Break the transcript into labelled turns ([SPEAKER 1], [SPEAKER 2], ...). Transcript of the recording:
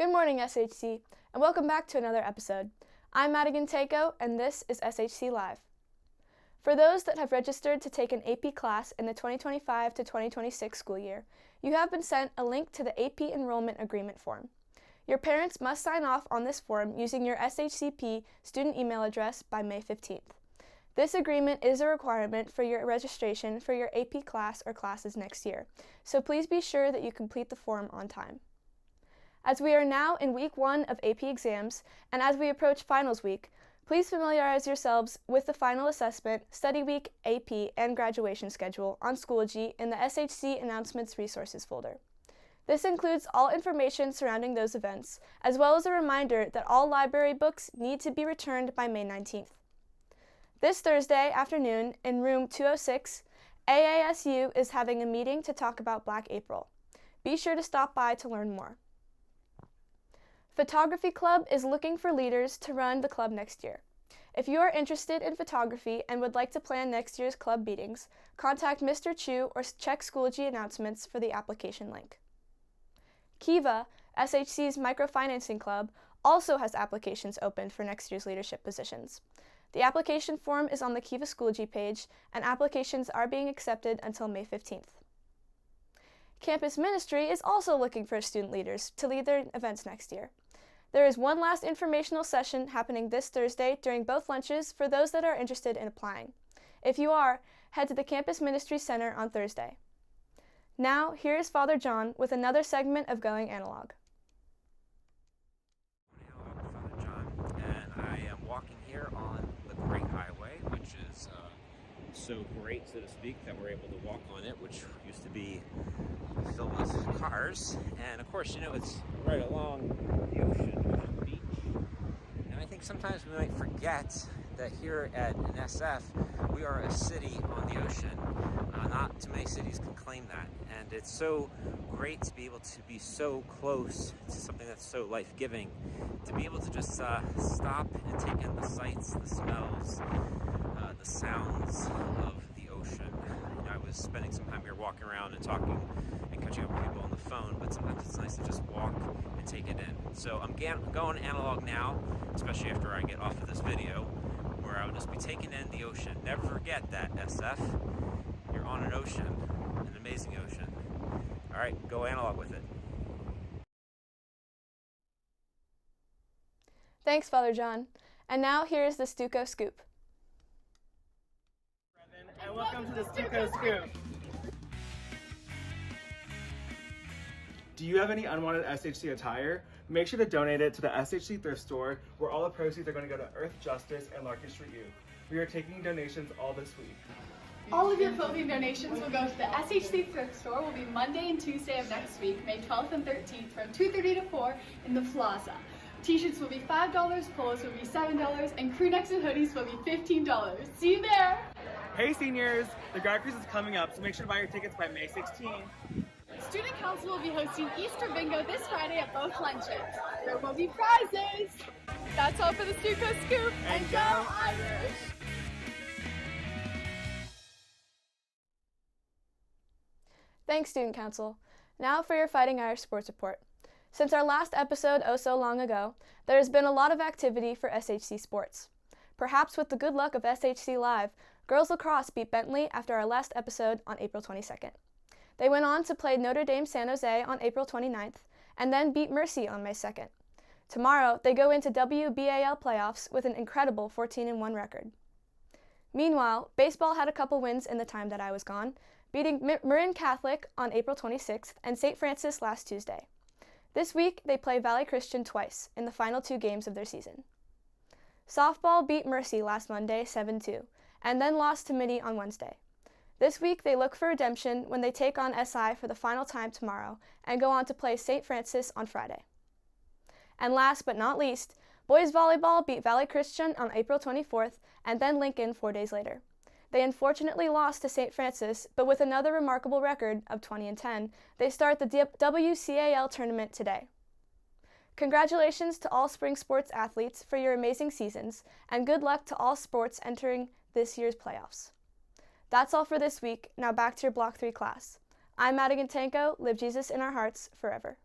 [SPEAKER 1] Good morning, SHC, and welcome back to another episode. I'm Madigan Takeo, and this is SHC Live. For those that have registered to take an AP class in the 2025 to 2026 school year, you have been sent a link to the AP Enrollment Agreement form. Your parents must sign off on this form using your SHCP student email address by May 15th. This agreement is a requirement for your registration for your AP class or classes next year, so please be sure that you complete the form on time. As we are now in week 1 of AP exams, and as we approach finals week, please familiarize yourselves with the final assessment, study week, AP, and graduation schedule on Schoology in the SHC Announcements Resources folder. This includes all information surrounding those events, as well as a reminder that all library books need to be returned by May 19th. This Thursday afternoon in room 206, AASU is having a meeting to talk about Black April. Be sure to stop by to learn more. Photography Club is looking for leaders to run the club next year. If you are interested in photography and would like to plan next year's club meetings, contact Mr. Chu or check Schoology announcements for the application link. Kiva, SHC's microfinancing club, also has applications open for next year's leadership positions. The application form is on the Kiva Schoology page, and applications are being accepted until May 15th. Campus Ministry is also looking for student leaders to lead their events next year. There is one last informational session happening this Thursday during both lunches for those that are interested in applying. If you are, head to the Campus Ministry Center on Thursday. Now, here is Father John with another segment of Going Analog.
[SPEAKER 2] Father John, and I am walking here on the Great Highway, which is so great, so to speak, that we're able to walk on it, which used to be filled with cars. And of course, you know, it's right along the ocean beach. And I think sometimes we might forget that here at NSF, we are a city on the ocean. Not too many cities can claim that. And it's so great to be able to be so close to something that's so life-giving, to be able to just stop and take in the sights, the smells, the sounds of the ocean. You know, I was spending some time here walking around and talking and catching up with people on the phone, but sometimes it's nice to just walk and take it in. So I'm going analog now, especially after I get off of this video, where I'll just be taking in the ocean. Never forget that, SF. You're on an ocean, an amazing ocean. All right, go analog with it.
[SPEAKER 1] Thanks, Father John. And now here's the Stuco Scoop.
[SPEAKER 3] And welcome to the Stuco Scoop. Do you have any unwanted SHC attire? Make sure to donate it to the SHC thrift store, where all the proceeds are going to go to Earth Justice and Larkin Street Youth. We are taking donations all this week.
[SPEAKER 4] All of your clothing donations will go to the SHC thrift store. Will be Monday and Tuesday of next week, May 12th and 13th, from 2:30 to 4 in the Plaza. T-shirts will be $5, polos will be $7, and crew necks and hoodies will be $15. See you there!
[SPEAKER 3] Hey seniors, the grad cruise is coming up, so make sure to buy your tickets by May 16th.
[SPEAKER 4] Student Council will be hosting Easter Bingo this Friday at both lunches. There will be prizes! That's all for the Stuco Scoop, and go Irish!
[SPEAKER 1] Thanks, Student Council. Now for your Fighting Irish Sports Report. Since our last episode oh so long ago, there has been a lot of activity for SHC sports. Perhaps with the good luck of SHC Live, girls lacrosse beat Bentley after our last episode on April 22nd. They went on to play Notre Dame San Jose on April 29th, and then beat Mercy on May 2nd. Tomorrow, they go into WBAL playoffs with an incredible 14-1 record. Meanwhile, baseball had a couple wins in the time that I was gone, beating Marin Catholic on April 26th and St. Francis last Tuesday. This week, they play Valley Christian twice in the final 2 games of their season. Softball beat Mercy last Monday 7-2, and then lost to Mitty on Wednesday. This week, they look for redemption when they take on SI for the final time tomorrow and go on to play St. Francis on Friday. And last but not least, boys volleyball beat Valley Christian on April 24th and then Lincoln 4 days later. They unfortunately lost to St. Francis, but with another remarkable record of 20-10, they start the WCAL tournament today. Congratulations to all spring sports athletes for your amazing seasons, and good luck to all sports entering this year's playoffs. That's all for this week. Now back to your Block 3 class. I'm Madigan Takeo. Live Jesus in our hearts forever.